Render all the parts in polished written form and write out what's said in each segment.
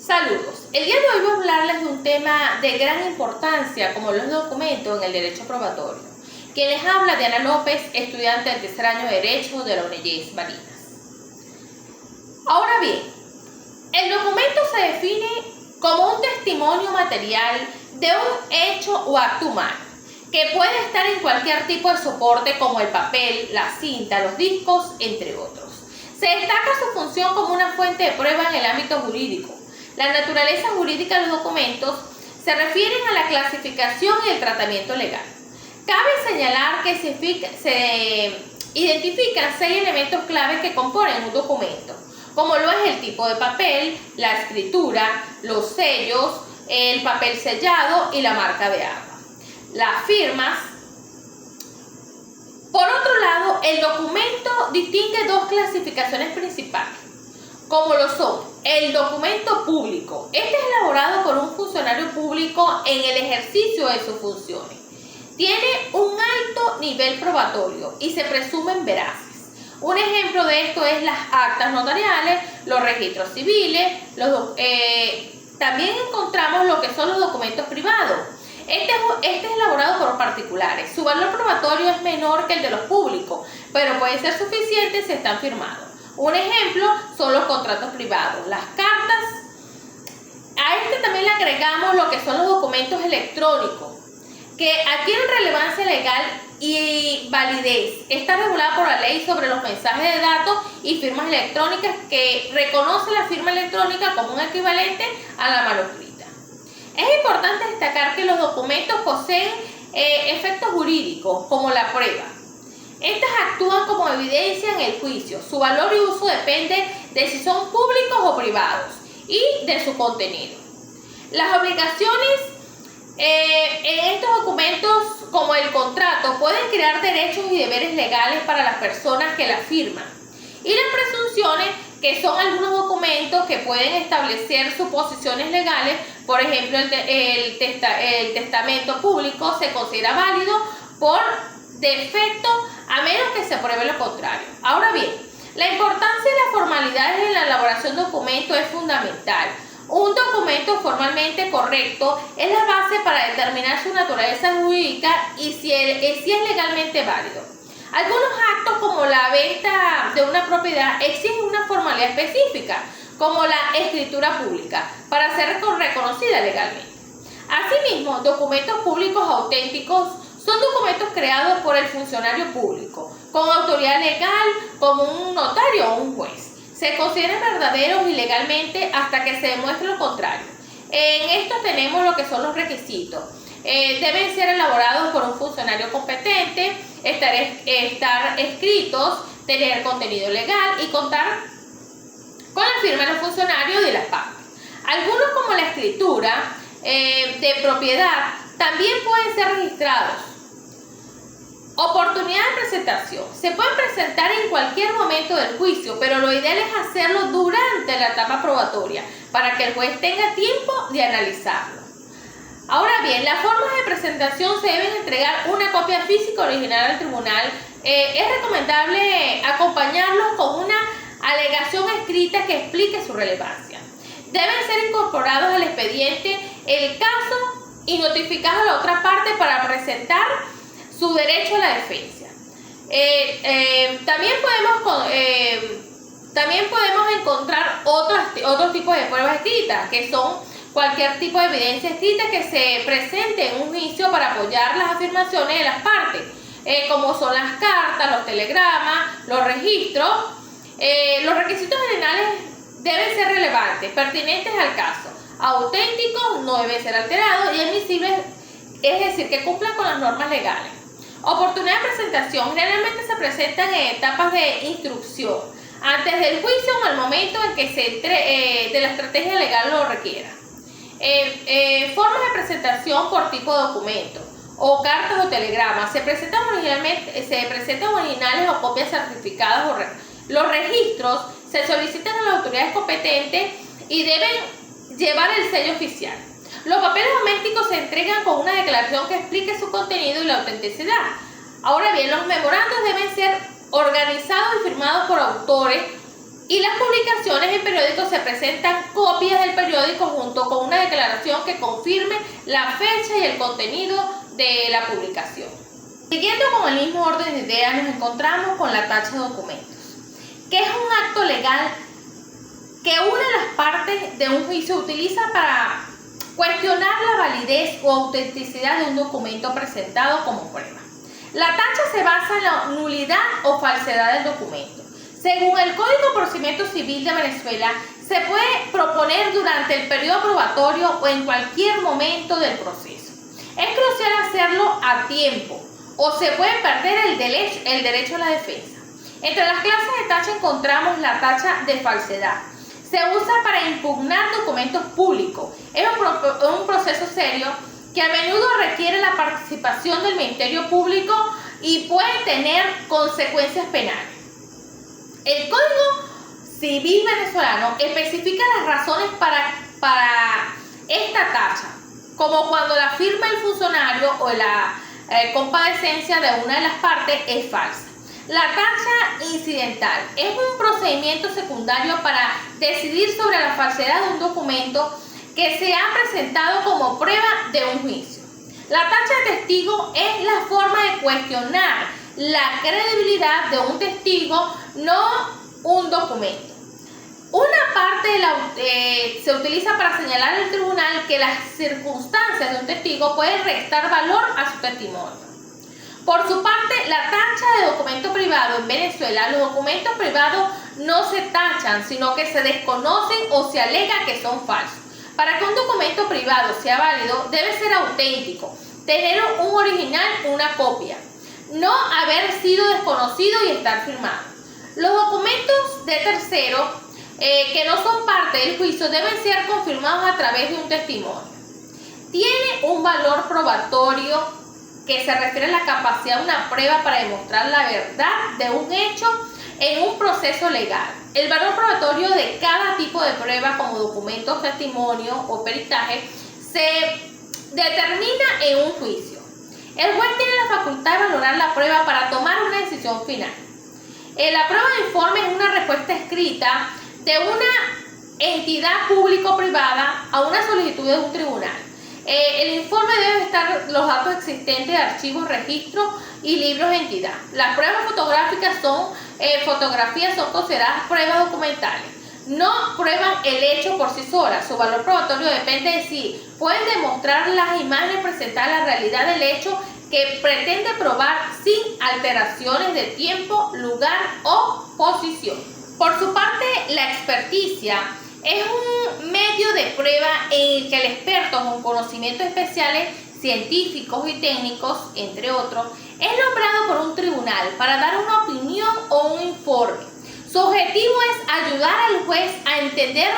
Saludos. El día de hoy voy a hablarles de un tema de gran importancia como los documentos en el derecho probatorio. Quien les habla, Diana López, estudiante del tercer año de Derecho de la UNEYES Barinas. Ahora bien, el documento se define como un testimonio material de un hecho o acto humano, que puede estar en cualquier tipo de soporte como el papel, la cinta, los discos, entre otros. Se destaca su función como una fuente de prueba en el ámbito jurídico. La naturaleza jurídica de los documentos se refieren a la clasificación y el tratamiento legal. Cabe señalar que se identifican 6 elementos claves que componen un documento, como lo es el tipo de papel, la escritura, los sellos, el papel sellado y la marca de agua. Las firmas. Por otro lado, el documento distingue 2 clasificaciones principales, como lo son el documento público. Este es elaborado por un funcionario público en el ejercicio de sus funciones. Tiene un alto nivel probatorio y se presumen veraces. Un ejemplo de esto es las actas notariales, los registros civiles, también encontramos lo que son los documentos privados. Este es elaborado por particulares. Su valor probatorio es menor que el de los públicos, pero puede ser suficiente si están firmados. Un ejemplo son los contratos privados, las cartas. A este también le agregamos lo que son los documentos electrónicos, que adquieren relevancia legal y validez. Está regulada por la ley sobre los mensajes de datos y firmas electrónicas, que reconoce la firma electrónica como un equivalente a la manuscrita. Es importante destacar que los documentos poseen efectos jurídicos, como la prueba. Estas actúan como evidencia en el juicio. Su valor y uso depende de si son públicos o privados y de su contenido. Las obligaciones en estos documentos, como el contrato, pueden crear derechos y deberes legales para las personas que la firman. Y las presunciones, que son algunos documentos que pueden establecer suposiciones legales. Por ejemplo, el testamento público se considera válido por defecto a menos que se pruebe lo contrario. Ahora bien, la importancia de las formalidades en la elaboración de documentos es fundamental. Un documento formalmente correcto es la base para determinar su naturaleza jurídica y si es legalmente válido. Algunos actos, como la venta de una propiedad, exigen una formalidad específica, como la escritura pública, para ser reconocida legalmente. Asimismo, documentos públicos auténticos son documentos creados por el funcionario público, con autoridad legal, como un notario o un juez. Se consideran verdaderos y legalmente hasta que se demuestre lo contrario. En esto tenemos lo que son los requisitos. Deben ser elaborados por un funcionario competente, estar escritos, tener contenido legal y contar con la firma de los funcionarios y de las partes. Algunos, como la escritura de propiedad, también pueden ser registrados. Oportunidad de presentación. Se pueden presentar en cualquier momento del juicio, pero lo ideal es hacerlo durante la etapa probatoria para que el juez tenga tiempo de analizarlo. Ahora bien, las formas de presentación: se deben entregar una copia física original al tribunal. Es recomendable acompañarlos con una alegación escrita que explique su relevancia. Deben ser incorporados al expediente el caso y notificados a la otra parte para presentar su derecho a la defensa. También podemos encontrar otros tipos de pruebas escritas, que son cualquier tipo de evidencia escrita que se presente en un juicio para apoyar las afirmaciones de las partes, como son las cartas, los telegramas, los registros. Los requisitos generales deben ser relevantes, pertinentes al caso, auténticos, no deben ser alterados y admisibles, es decir, que cumplan con las normas legales. Oportunidad de presentación. Generalmente se presentan en etapas de instrucción, antes del juicio o en el momento en que de la estrategia legal lo requiera. Formas de presentación por tipo de documento, o cartas o telegramas. Se presentan originales o copias certificadas. Los registros se solicitan a las autoridades competentes y deben llevar el sello oficial. Los papeles domésticos se entregan con una declaración que explique su contenido y la autenticidad. Ahora bien, los memorandos deben ser organizados y firmados por autores Y las publicaciones en periódicos se presentan copias del periódico junto con una declaración que confirme la fecha y el contenido de la publicación. Siguiendo con el mismo orden de ideas, nos encontramos con la tacha de documentos, que es un acto legal que una de las partes de un juicio utiliza para cuestionar la validez o autenticidad de un documento presentado como prueba. La tacha se basa en la nulidad o falsedad del documento. Según el Código de Procedimiento Civil de Venezuela, se puede proponer durante el periodo probatorio o en cualquier momento del proceso. Es crucial hacerlo a tiempo o se puede perder el derecho a la defensa. Entre las clases de tacha encontramos la tacha de falsedad. Se usa para impugnar documentos públicos. Es un proceso serio que a menudo requiere la participación del Ministerio Público y puede tener consecuencias penales. El Código Civil venezolano especifica las razones para esta tacha, como cuando la firma del funcionario o la comparecencia de una de las partes es falsa. La tacha incidental es un procedimiento secundario para decidir sobre la falsedad de un documento que se ha presentado como prueba de un juicio. La tacha de testigo es la forma de cuestionar la credibilidad de un testigo, no un documento. Una parte se utiliza para señalar al tribunal que las circunstancias de un testigo pueden restar valor a su testimonio. Por su parte, la tacha de documento privado en Venezuela, los documentos privados no se tachan, sino que se desconocen o se alega que son falsos. Para que un documento privado sea válido, debe ser auténtico, tener un original, una copia, no haber sido desconocido y estar firmado. Los documentos de terceros que no son parte del juicio deben ser confirmados a través de un testimonio. Tiene un valor probatorio que se refiere a la capacidad de una prueba para demostrar la verdad de un hecho en un proceso legal. El valor probatorio de cada tipo de prueba, como documentos, testimonio o peritaje, se determina en un juicio. El juez tiene la facultad de valorar la prueba para tomar una decisión final. La prueba de informe es una respuesta escrita de una entidad público-privada a una solicitud de un tribunal. El informe debe estar los datos existentes de archivos, registros y libros de entidad. Las pruebas fotográficas son consideradas pruebas documentales. No prueban el hecho por sí solas. Su valor probatorio depende de si pueden demostrar las imágenes presentadas la realidad del hecho que pretende probar sin alteraciones de tiempo, lugar o posición. Por su parte, la experticia es un medio de prueba en el que el experto con conocimientos especiales, científicos y técnicos, entre otros, es nombrado por un tribunal para dar una opinión o un informe. Su objetivo es ayudar al juez a entender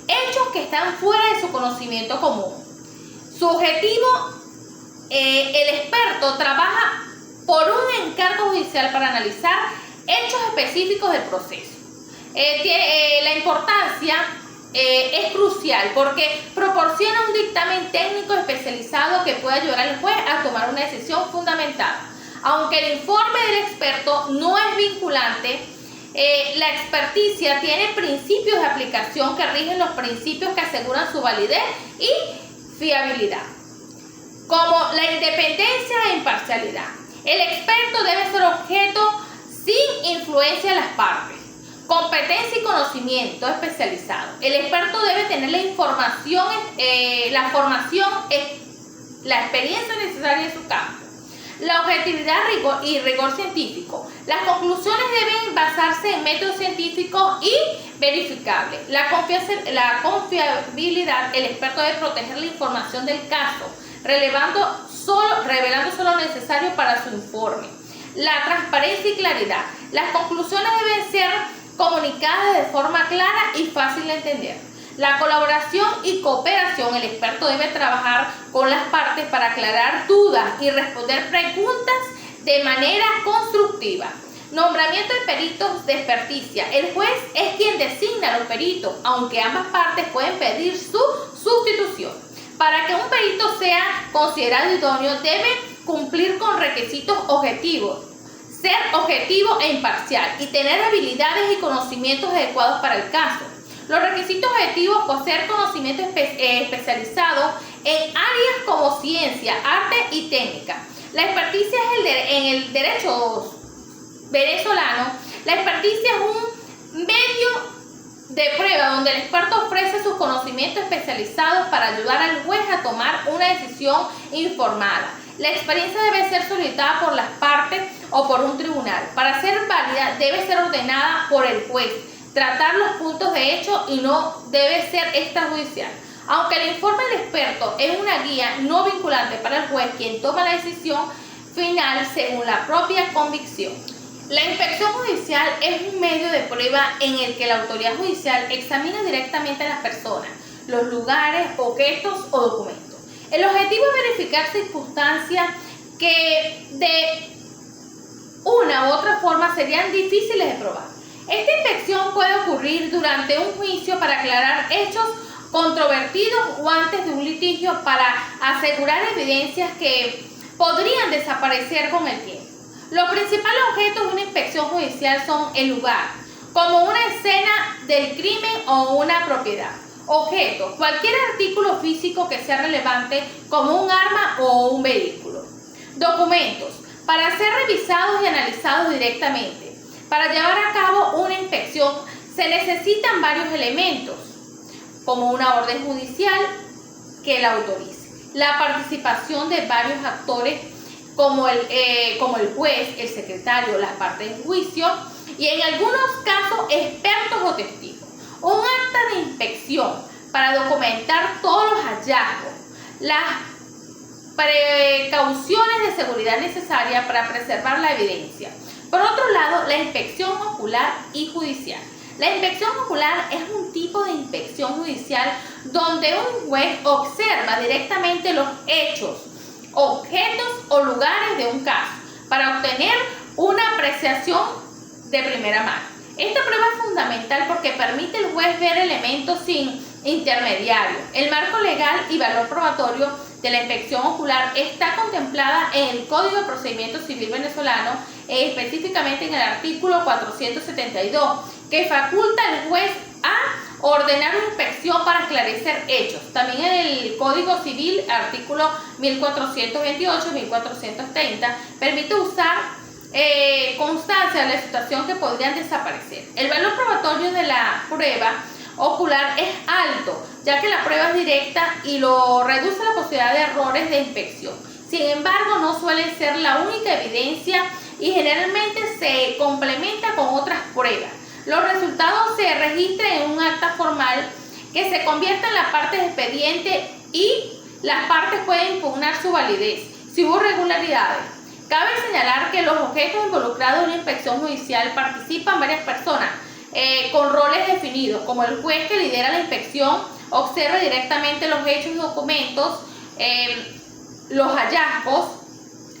hechos que están fuera de su conocimiento común. Su objetivo, el experto trabaja por un encargo judicial para analizar hechos específicos del proceso. La importancia es crucial porque proporciona un dictamen técnico especializado que puede ayudar al juez a tomar una decisión fundamentada. Aunque el informe del experto no es vinculante, la experticia tiene principios de aplicación que rigen los principios que aseguran su validez y fiabilidad, como la independencia e imparcialidad. El experto debe ser objeto sin influencia de las partes. Competencia y conocimiento especializado. El experto debe tener la información, la formación, la experiencia necesaria en su campo. La objetividad y rigor científico. Las conclusiones deben basarse en métodos científicos y verificables. La confiabilidad. El experto debe proteger la información del caso, revelando solo lo necesario para su informe. La transparencia y claridad. Las conclusiones deben ser comunicadas de forma clara y fácil de entender. La colaboración y cooperación. El experto debe trabajar con las partes para aclarar dudas y responder preguntas de manera constructiva. Nombramiento de peritos de experticia. El juez es quien designa a los peritos, aunque ambas partes pueden pedir su sustitución. Para que un perito sea considerado idóneo, debe cumplir con requisitos objetivos. ser objetivo e imparcial y tener habilidades y conocimientos adecuados para el caso. Los requisitos objetivos: poseer conocimiento especializado en áreas como ciencia, arte y técnica. La experticia en el derecho venezolano. La experticia es un medio de prueba donde el experto ofrece sus conocimientos especializados para ayudar al juez a tomar una decisión informada. La experiencia debe ser solicitada por las partes o por un tribunal. Para ser válida, debe ser ordenada por el juez, tratar los puntos de hecho y no debe ser extrajudicial. Aunque el informe del experto es una guía no vinculante para el juez, quien toma la decisión final según la propia convicción. La inspección judicial es un medio de prueba en el que la autoridad judicial examina directamente a las personas, los lugares, objetos o documentos. El objetivo es verificar circunstancias que de una u otra forma serían difíciles de probar. Esta inspección puede ocurrir durante un juicio para aclarar hechos controvertidos o antes de un litigio para asegurar evidencias que podrían desaparecer con el tiempo. Los principales objetos de una inspección judicial son el lugar, como una escena del crimen o una propiedad. Objetos: cualquier artículo físico que sea relevante, como un arma o un vehículo. Documentos: para ser revisados y analizados directamente. Para llevar a cabo una inspección se necesitan varios elementos, como una orden judicial que la autorice, la participación de varios actores como el juez, el secretario, las partes en juicio y en algunos casos expertos o testigos. Un acta de inspección para documentar todos los hallazgos, las precauciones de seguridad necesarias para preservar la evidencia. Por otro lado, la inspección ocular y judicial. La inspección ocular es un tipo de inspección judicial donde un juez observa directamente los hechos, objetos o lugares de un caso para obtener una apreciación de primera mano. Esta prueba es fundamental porque permite al juez ver elementos sin intermediario. El marco legal y valor probatorio de la inspección ocular está contemplada en el Código de Procedimiento Civil venezolano, específicamente en el artículo 472, que faculta al juez a ordenar una inspección para esclarecer hechos. También en el Código Civil, artículo 1428 y 1430, permite usar constancia de la situación que podrían desaparecer. El valor probatorio de la prueba ocular es alto, ya que la prueba es directa y lo reduce la posibilidad de errores de inspección. Sin embargo, no suele ser la única evidencia y generalmente se complementa con otras pruebas. Los resultados se registran en un acta formal que se convierte en la parte de expediente y las partes pueden impugnar su validez si hubo irregularidades. Cabe señalar que los objetos involucrados en una inspección judicial participan varias personas con roles definidos, como el juez que lidera la inspección, observa directamente los hechos y documentos, los hallazgos.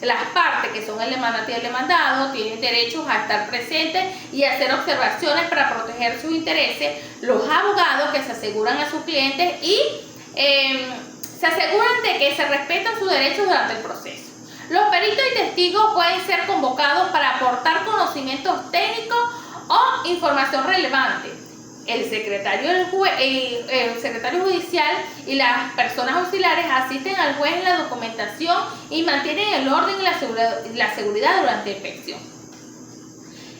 Las partes, que son el demandante y el demandado, tienen derechos a estar presentes y hacer observaciones para proteger sus intereses. Los abogados, que se aseguran a sus clientes y se aseguran de que se respetan sus derechos durante el proceso. Los peritos y testigos pueden ser convocados para aportar conocimientos técnicos o información relevante. El secretario judicial y las personas auxiliares asisten al juez en la documentación y mantienen el orden y la seguridad durante la inspección.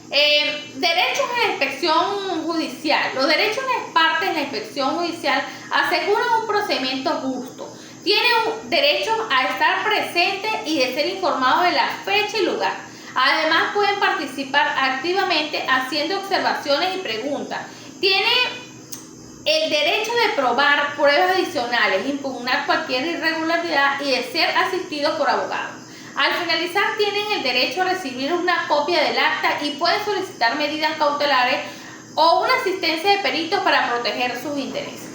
Derechos en la inspección judicial. Los derechos de las partes en la inspección judicial aseguran un procedimiento justo. Tienen derecho a estar presentes y de ser informados de la fecha y lugar. Además, pueden participar activamente haciendo observaciones y preguntas. Tiene el derecho de probar pruebas adicionales, impugnar cualquier irregularidad y de ser asistidos por abogados. Al finalizar, tienen el derecho a recibir una copia del acta y pueden solicitar medidas cautelares o una asistencia de peritos para proteger sus intereses.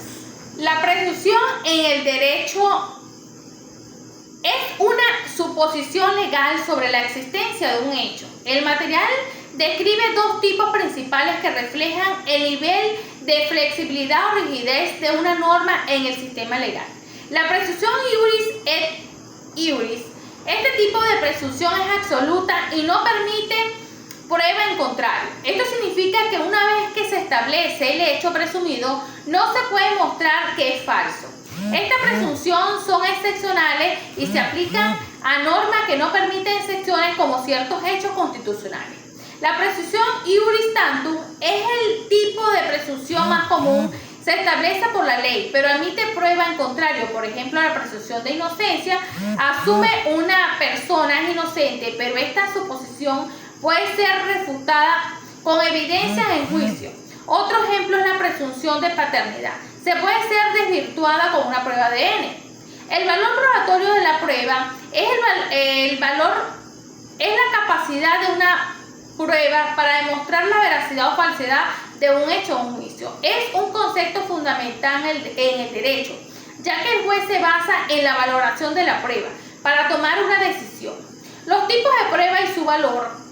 La presunción en el derecho es una suposición legal sobre la existencia de un hecho. El material describe dos tipos principales que reflejan el nivel de flexibilidad o rigidez de una norma en el sistema legal. La presunción iuris et iuris. Este tipo de presunción es absoluta y no permite prueba en contrario. Esto significa que una vez que se establece el hecho presumido, no se puede mostrar que es falso. Estas presunciones son excepcionales y se aplican a normas que no permiten excepciones como ciertos hechos constitucionales. La presunción iuris tantum es el tipo de presunción más común. Se establece por la ley, pero admite prueba en contrario. Por ejemplo, la presunción de inocencia asume una persona es inocente, pero esta suposición puede ser refutada con evidencias en juicio. Otro ejemplo es la presunción de paternidad. Se puede ser desvirtuada con una prueba de ADN. El valor probatorio de la prueba es la capacidad de una prueba para demostrar la veracidad o falsedad de un hecho o un juicio. Es un concepto fundamental en el derecho, ya que el juez se basa en la valoración de la prueba para tomar una decisión. Los tipos de prueba y su valor.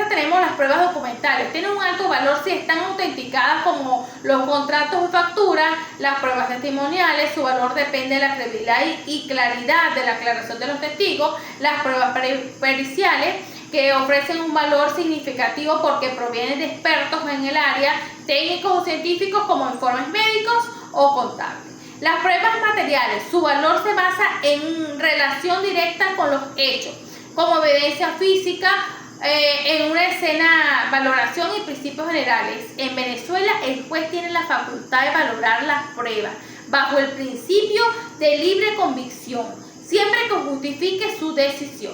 Tenemos las pruebas documentales. Tienen un alto valor si están autenticadas, como los contratos de factura, las pruebas testimoniales. Su valor depende de la credibilidad y claridad de la aclaración de los testigos. Las pruebas periciales, que ofrecen un valor significativo porque provienen de expertos en el área, técnicos o científicos, como informes médicos o contables. Las pruebas materiales, su valor se basa en relación directa con los hechos, como evidencia física, en una escena, valoración y principios generales. En Venezuela, el juez tiene la facultad de valorar las pruebas bajo el principio de libre convicción, siempre que justifique su decisión.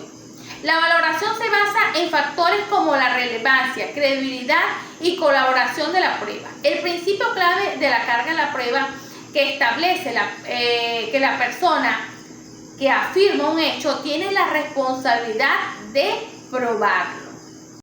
La valoración se basa en factores como la relevancia, credibilidad y colaboración de la prueba. El principio clave de la carga de la prueba, que establece que la persona que afirma un hecho tiene la responsabilidad de probarlo.